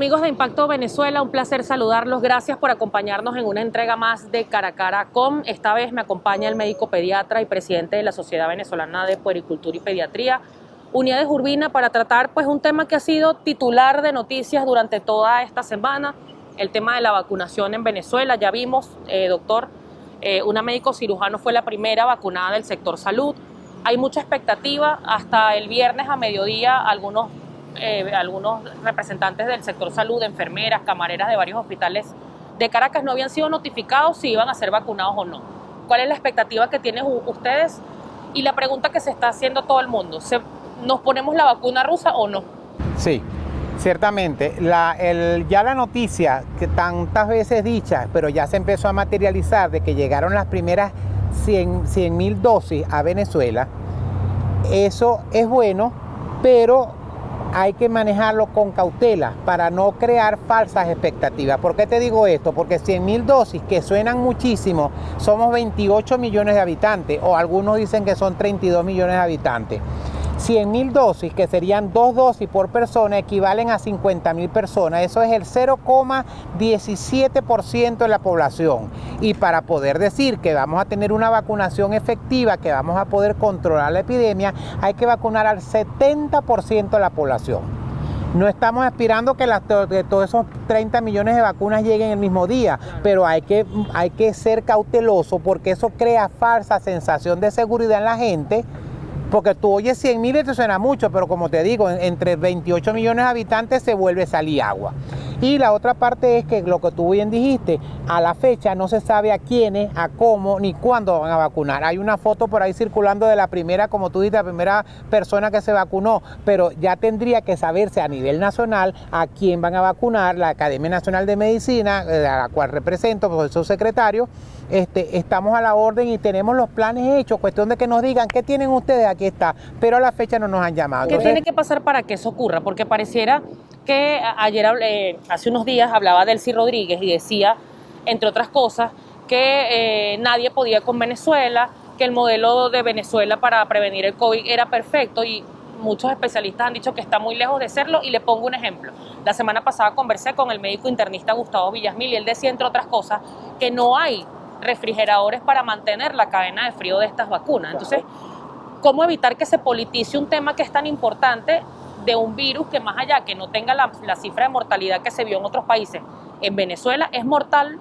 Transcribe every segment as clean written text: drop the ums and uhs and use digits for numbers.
Amigos de Impacto Venezuela, un placer saludarlos. Gracias por acompañarnos en una entrega más de Cara a Cara con. Esta vez me acompaña el médico pediatra y presidente de la Sociedad Venezolana de Puericultura y Pediatría, Unidades Urbina, para tratar un tema que ha sido titular de noticias durante toda esta semana, el tema de la vacunación en Venezuela. Ya vimos, doctor, una médico cirujano fue la primera vacunada del sector salud. Hay mucha expectativa. Hasta el viernes a mediodía algunos representantes del sector salud, enfermeras, camareras de varios hospitales de Caracas no habían sido notificados si iban a ser vacunados o no. ¿Cuál es la expectativa que tienen ustedes? Y la pregunta que se está haciendo todo el mundo, ¿nos ponemos la vacuna rusa o no? Sí, ciertamente. Ya la noticia que tantas veces dicha, pero ya se empezó a materializar, de que llegaron las primeras 100.000 dosis a Venezuela, eso es bueno, pero hay que manejarlo con cautela para no crear falsas expectativas. ¿Por qué te digo esto? Porque 100.000 dosis, que suenan muchísimo, somos 28 millones de habitantes, o algunos dicen que son 32 millones de habitantes. 100.000 dosis, que serían 2 dosis por persona, equivalen a 50.000 personas. Eso es el 0,17% de la población. Y para poder decir que vamos a tener una vacunación efectiva, que vamos a poder controlar la epidemia, hay que vacunar al 70% de la población. No estamos aspirando que todos esos 30 millones de vacunas lleguen el mismo día, pero hay que ser cauteloso, porque eso crea falsa sensación de seguridad en la gente. Porque tú oyes 100.000 y te suena mucho, pero como te digo, entre 28 millones de habitantes se vuelve salir agua. Y la otra parte es que lo que tú bien dijiste, a la fecha no se sabe a quiénes, a cómo, ni cuándo van a vacunar. Hay una foto por ahí circulando de la primera, como tú dices, la primera persona que se vacunó, pero ya tendría que saberse a nivel nacional a quién van a vacunar. La Academia Nacional de Medicina, a la cual represento, profesor secretario, estamos a la orden y tenemos los planes hechos, cuestión de que nos digan qué tienen ustedes, aquí está, pero a la fecha no nos han llamado. ¿Qué tiene que pasar para que eso ocurra? Porque pareciera que hace unos días hablaba Delcy Rodríguez y decía, entre otras cosas, que nadie podía con Venezuela, que el modelo de Venezuela para prevenir el COVID era perfecto, y muchos especialistas han dicho que está muy lejos de serlo. Y le pongo un ejemplo. La semana pasada conversé con el médico internista Gustavo Villasmil y él decía, entre otras cosas, que no hay refrigeradores para mantener la cadena de frío de estas vacunas. Entonces, ¿cómo evitar que se politice un tema que es tan importante de un virus que, más allá que no tenga la cifra de mortalidad que se vio en otros países, en Venezuela es mortal?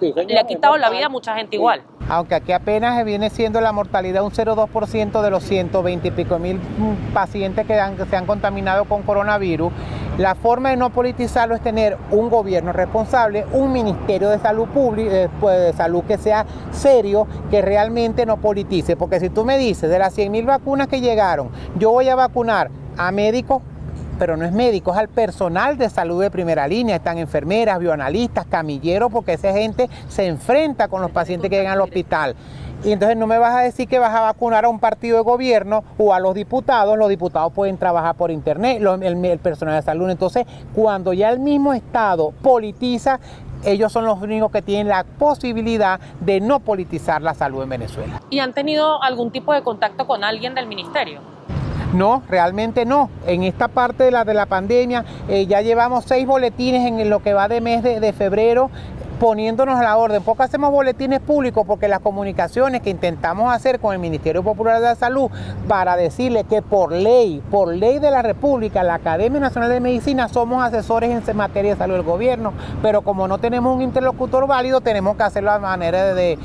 Sí, señor, le ha quitado la vida a mucha gente, sí. Igual. Aunque aquí apenas viene siendo la mortalidad un 0,2% de los 120 y pico mil pacientes que se han contaminado con coronavirus, la forma de no politizarlo es tener un gobierno responsable, un ministerio de salud pública, de salud que sea serio, que realmente no politice. Porque si tú me dices, de las 100.000 vacunas que llegaron, yo voy a vacunar a médicos, pero no es médico, es al personal de salud de primera línea, están enfermeras, bioanalistas, camilleros, porque esa gente se enfrenta con los pacientes que llegan al hospital. Y entonces no me vas a decir que vas a vacunar a un partido de gobierno o a los diputados pueden trabajar por internet, el personal de salud. Entonces, cuando ya el mismo Estado politiza, ellos son los únicos que tienen la posibilidad de no politizar la salud en Venezuela. ¿Y han tenido algún tipo de contacto con alguien del ministerio? No, realmente no. En esta parte de la pandemia ya llevamos 6 boletines en lo que va de mes de febrero, poniéndonos a la orden. Poco hacemos boletines públicos porque las comunicaciones que intentamos hacer con el Ministerio Popular de la Salud para decirle que por ley de la República, la Academia Nacional de Medicina, somos asesores en materia de salud del gobierno, pero como no tenemos un interlocutor válido, tenemos que hacerlo a manera de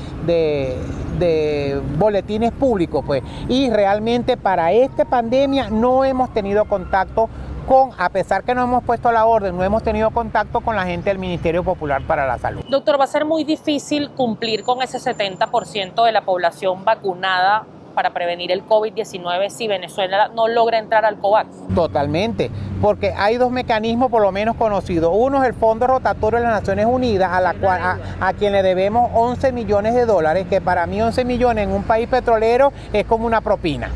boletines públicos, pues. Y realmente para esta pandemia no hemos tenido contacto a pesar que nos hemos puesto a la orden, no hemos tenido contacto con la gente del Ministerio Popular para la Salud. Doctor, va a ser muy difícil cumplir con ese 70% de la población vacunada para prevenir el COVID-19 si Venezuela no logra entrar al COVAX. Totalmente, porque hay 2 mecanismos por lo menos conocidos. Uno es el Fondo Rotatorio de las Naciones Unidas, a quien le debemos 11 millones de dólares, que para mí 11 millones en un país petrolero es como una propina.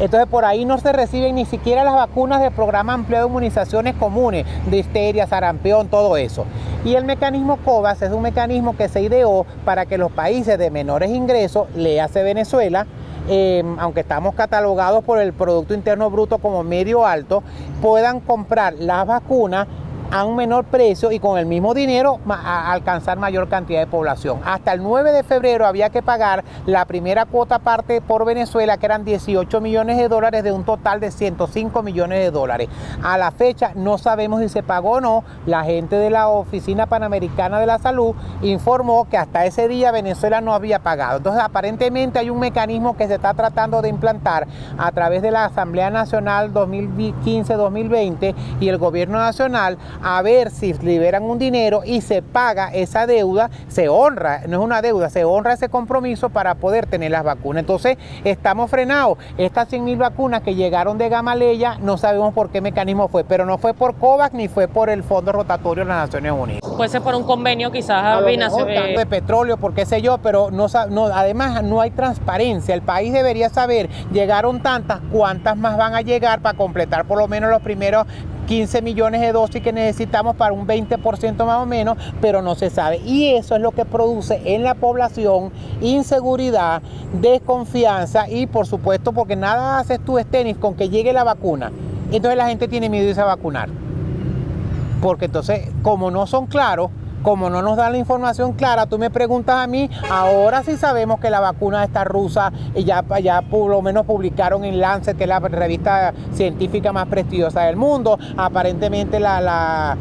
Entonces por ahí no se reciben ni siquiera las vacunas del programa ampliado de inmunizaciones comunes, difteria, sarampión, todo eso. Y el mecanismo COVAX es un mecanismo que se ideó para que los países de menores ingresos, léase Venezuela, aunque estamos catalogados por el Producto Interno Bruto como medio alto, puedan comprar las vacunas a un menor precio y con el mismo dinero alcanzar mayor cantidad de población. Hasta el 9 de febrero había que pagar la primera cuota parte por Venezuela, que eran 18 millones de dólares de un total de 105 millones de dólares. A la fecha no sabemos si se pagó o no. La gente de la Oficina Panamericana de la Salud informó que hasta ese día Venezuela no había pagado. Entonces aparentemente hay un mecanismo que se está tratando de implantar a través de la Asamblea Nacional 2015-2020 y el gobierno nacional, a ver si liberan un dinero y se paga esa deuda, se honra, no es una deuda, se honra ese compromiso para poder tener las vacunas. Entonces estamos frenados. Estas 100.000 vacunas que llegaron de Gamaleya, no sabemos por qué mecanismo fue, pero no fue por COVAX ni fue por el Fondo Rotatorio de las Naciones Unidas. Puede ser por un convenio quizás de petróleo, por qué sé yo, pero además no hay transparencia. El país debería saber, llegaron tantas, cuántas más van a llegar para completar por lo menos los primeros 15 millones de dosis que necesitamos para un 20% más o menos, pero no se sabe. Y eso es lo que produce en la población inseguridad, desconfianza y por supuesto, porque nada haces tú, Estenis, con que llegue la vacuna. Entonces la gente tiene miedo de irse a vacunar. Porque entonces, como no son claros, como no nos dan la información clara, tú me preguntas a mí, ahora sí sabemos que la vacuna está rusa y ya por lo menos publicaron en Lancet, que es la revista científica más prestigiosa del mundo. Aparentemente la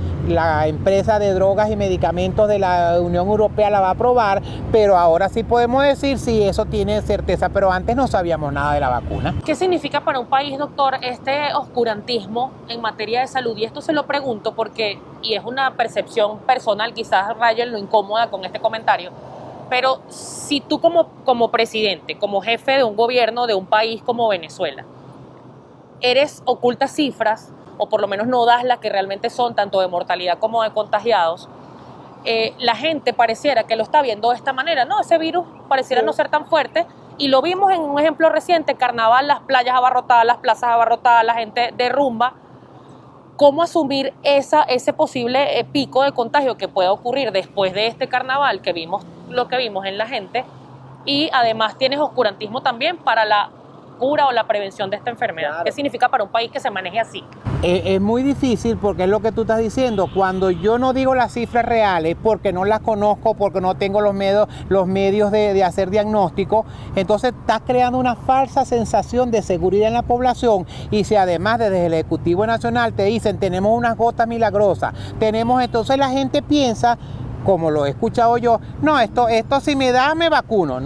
empresa de drogas y medicamentos de la Unión Europea la va a aprobar, pero ahora sí podemos decir si eso tiene certeza, pero antes no sabíamos nada de la vacuna. ¿Qué significa para un país, doctor, este oscurantismo en materia de salud? Y esto se lo pregunto porque, y es una percepción personal, quizás rayo en lo incómoda con este comentario, pero si tú como presidente, como jefe de un gobierno de un país como Venezuela, ocultas cifras, o por lo menos no das las que realmente son, tanto de mortalidad como de contagiados, la gente pareciera que lo está viendo de esta manera, ¿no? Ese virus pareciera no ser tan fuerte, y lo vimos en un ejemplo reciente, carnaval, las playas abarrotadas, las plazas abarrotadas, la gente de rumba. ¿Cómo asumir ese posible pico de contagio que pueda ocurrir después de este carnaval que vimos, lo que vimos en la gente? Y además tienes oscurantismo también para la cura o la prevención de esta enfermedad. Claro. ¿Qué significa para un país que se maneje así? Es muy difícil porque es lo que tú estás diciendo. Cuando yo no digo las cifras reales porque no las conozco, porque no tengo los medios de hacer diagnóstico, entonces estás creando una falsa sensación de seguridad en la población. Y si además desde el Ejecutivo Nacional te dicen tenemos unas gotas milagrosas, entonces la gente piensa, como lo he escuchado yo, no, esto si me da, me vacuno.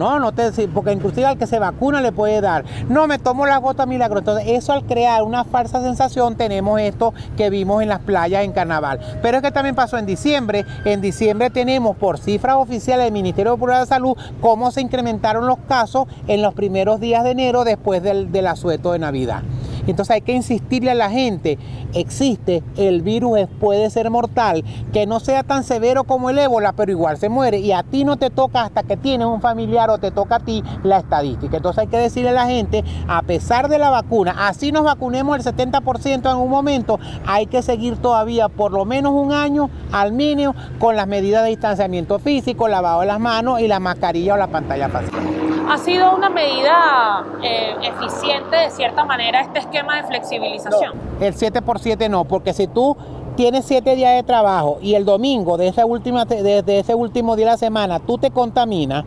Porque inclusive al que se vacuna le puede dar. No, me tomo la gota milagro. Entonces, eso al crear una falsa sensación, tenemos esto que vimos en las playas en carnaval. Pero es que también pasó en diciembre. En diciembre tenemos, por cifras oficiales del Ministerio Público de Salud, cómo se incrementaron los casos en los primeros días de enero después del asueto de Navidad. Entonces hay que insistirle a la gente, existe, el virus puede ser mortal, que no sea tan severo como el ébola, pero igual se muere, y a ti no te toca hasta que tienes un familiar o te toca a ti la estadística. Entonces hay que decirle a la gente, a pesar de la vacuna, así nos vacunemos el 70% en un momento, hay que seguir todavía por lo menos un año al mínimo con las medidas de distanciamiento físico, lavado de las manos y la mascarilla o la pantalla facial. ¿Ha sido una medida eficiente de cierta manera este esquema de flexibilización? No, el 7x7 no, porque si tú tienes 7 días de trabajo y el domingo de ese último día de la semana tú te contaminas,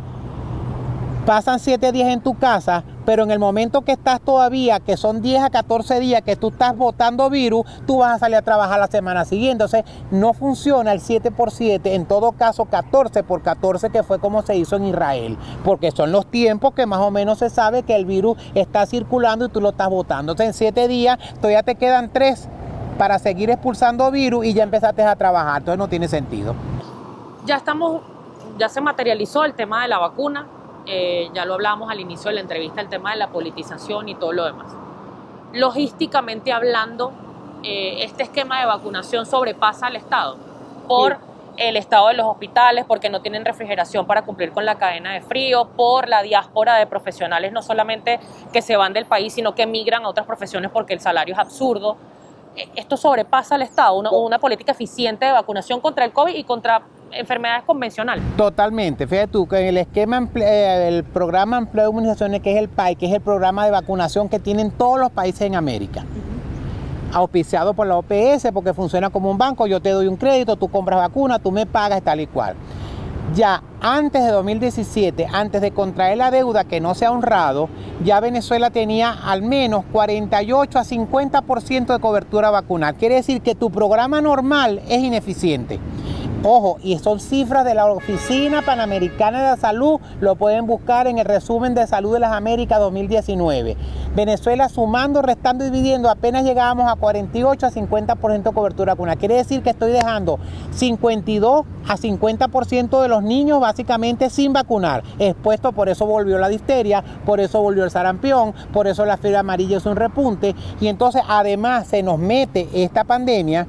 pasan 7 días en tu casa, pero en el momento que estás todavía, que son 10 a 14 días que tú estás botando virus, tú vas a salir a trabajar la semana siguiente. Entonces, no funciona el 7x7, en todo caso 14x14, que fue como se hizo en Israel, porque son los tiempos que más o menos se sabe que el virus está circulando y tú lo estás botando. Entonces, en 7 días todavía te quedan 3 para seguir expulsando virus y ya empezaste a trabajar. Entonces, no tiene sentido. Ya se materializó el tema de la vacuna. Ya lo hablábamos al inicio de la entrevista, el tema de la politización y todo lo demás. Logísticamente hablando, este esquema de vacunación sobrepasa al Estado por el estado de los hospitales, porque no tienen refrigeración para cumplir con la cadena de frío, por la diáspora de profesionales, no solamente que se van del país, sino que migran a otras profesiones porque el salario es absurdo. Esto sobrepasa al Estado, una política eficiente de vacunación contra el COVID y contra enfermedades convencionales. Totalmente. Fíjate tú que en el esquema, el programa de empleo de inmunizaciones, que es el PAI, que es el programa de vacunación que tienen todos los países en América. auspiciado por la OPS, porque funciona como un banco. Yo te doy un crédito, tú compras vacuna, tú me pagas, tal y cual. Ya antes de 2017, antes de contraer la deuda que no se ha honrado, ya Venezuela tenía al menos 48 a 50% de cobertura vacunal. Quiere decir que tu programa normal es ineficiente. Ojo, y son cifras de la Oficina Panamericana de la Salud, lo pueden buscar en el resumen de Salud de las Américas 2019. Venezuela sumando, restando y dividiendo, apenas llegábamos a 48 a 50% de cobertura vacunal. Quiere decir que estoy dejando 52 a 50% de los niños básicamente sin vacunar, expuesto. Por eso volvió la difteria, por eso volvió el sarampión, por eso la fiebre amarilla es un repunte, y entonces además se nos mete esta pandemia.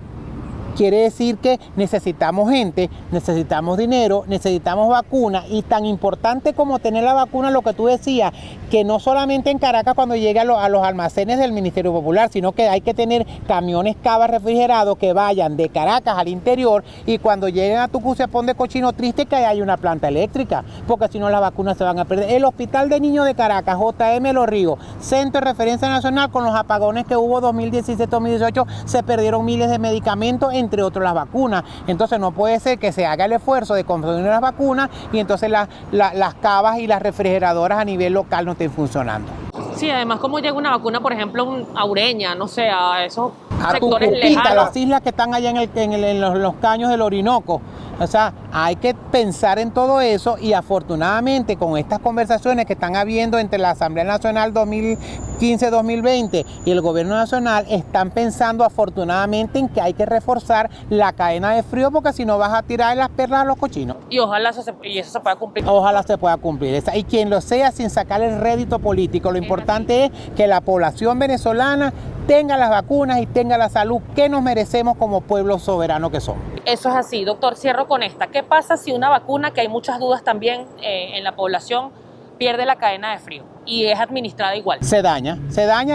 Quiere decir que necesitamos gente, necesitamos dinero, necesitamos vacunas, y tan importante como tener la vacuna, lo que tú decías, que no solamente en Caracas cuando llegue a los almacenes del Ministerio Popular, sino que hay que tener camiones Cava refrigerados que vayan de Caracas al interior, y cuando lleguen a Tucuciapón de Cochino Triste que haya una planta eléctrica, porque si no las vacunas se van a perder. El Hospital de Niños de Caracas, JM Los Ríos, centro de referencia nacional, con los apagones que hubo 2017-2018, se perdieron miles de medicamentos, entre otros las vacunas. Entonces no puede ser que se haga el esfuerzo de conseguir las vacunas y entonces las cavas y las refrigeradoras a nivel local no estén funcionando. Sí, además como llega una vacuna, por ejemplo, a Ureña, no sé, a esos a sectores Tucupita, lejanos. las islas que están allá en los caños del Orinoco. O sea, hay que pensar en todo eso, y afortunadamente con estas conversaciones que están habiendo entre la Asamblea Nacional 2015-2020 y el Gobierno Nacional, están pensando afortunadamente en que hay que reforzar la cadena de frío, porque si no vas a tirar las perlas a los cochinos. Y ojalá eso se pueda cumplir. Ojalá se pueda cumplir. Y quien lo sea sin sacar el rédito político. Lo importante es que la población venezolana tenga las vacunas y tenga la salud que nos merecemos como pueblo soberano que somos. Eso es así, doctor. Cierro con esta. ¿Qué pasa si una vacuna, que hay muchas dudas también en la población, pierde la cadena de frío y es administrada igual? Se daña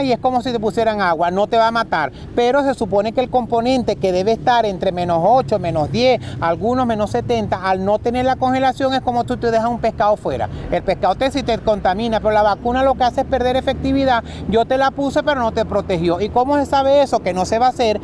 y es como si te pusieran agua, no te va a matar, pero se supone que el componente que debe estar entre -8, -10, algunos -70, al no tener la congelación, es como tú te dejas un pescado fuera. El pescado si te contamina, pero la vacuna lo que hace es perder efectividad. Yo te la puse, pero no te protegió. ¿Y cómo se sabe eso? Que no se va a hacer.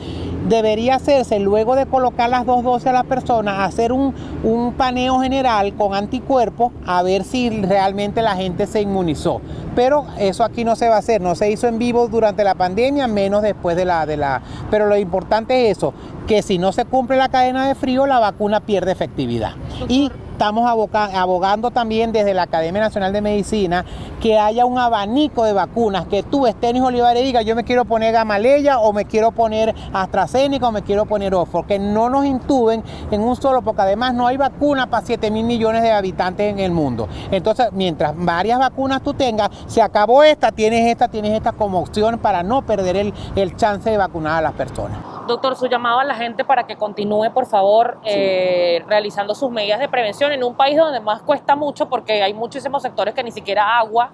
Debería hacerse, luego de colocar las 2 dosis a las personas, hacer un paneo general con anticuerpos a ver si realmente la gente se inmunizó. Pero eso aquí no se va a hacer, no se hizo en vivo durante la pandemia, menos después de la... Pero lo importante es eso, que si no se cumple la cadena de frío, la vacuna pierde efectividad. Y estamos abogando también desde la Academia Nacional de Medicina que haya un abanico de vacunas, que tú, Estenis Olivares, diga: yo me quiero poner Gamaleya, o me quiero poner AstraZeneca, o me quiero poner Oxford, que no nos intuben en un solo, porque además no hay vacuna para 7.000 millones de habitantes en el mundo. Entonces, mientras varias vacunas tú tengas, se acabó esta, tienes esta como opción para no perder el chance de vacunar a las personas. Doctor, su llamado a la gente para que continúe, por favor, realizando sus medidas de prevención en un país donde más cuesta mucho, porque hay muchísimos sectores que ni siquiera agua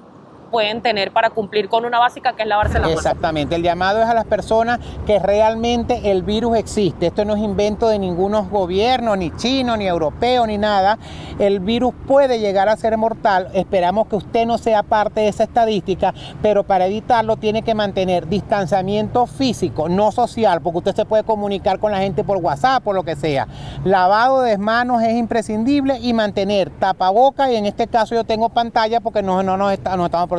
pueden tener para cumplir con una básica, que es lavarse las manos. Exactamente, el llamado es a las personas que realmente el virus existe. Esto no es invento de ningunos gobiernos, ni chino, ni europeo, ni nada. El virus puede llegar a ser mortal. Esperamos que usted no sea parte de esa estadística, pero para evitarlo tiene que mantener distanciamiento físico, no social, porque usted se puede comunicar con la gente por WhatsApp, por lo que sea. Lavado de manos es imprescindible, y mantener tapaboca, y en este caso yo tengo pantalla porque no estamos protegiendo.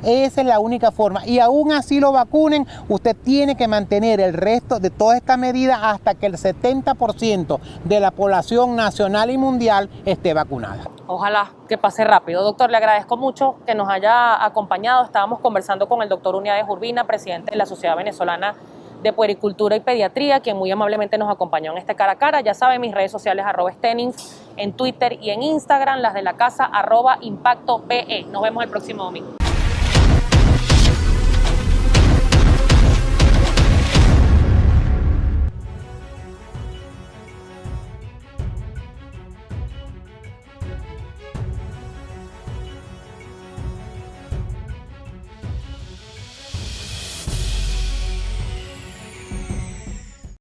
Esa es la única forma, y aún así lo vacunen, usted tiene que mantener el resto de todas estas medidas hasta que el 70% de la población nacional y mundial esté vacunada. Ojalá que pase rápido. Doctor, le agradezco mucho que nos haya acompañado. Estábamos conversando con el doctor Uniades Urbina, presidente de la Sociedad Venezolana de Puericultura y Pediatría, quien muy amablemente nos acompañó en este cara a cara. Ya saben, mis redes sociales @Stenings en Twitter y en Instagram, las de la casa @ImpactoPE. Nos vemos el próximo domingo.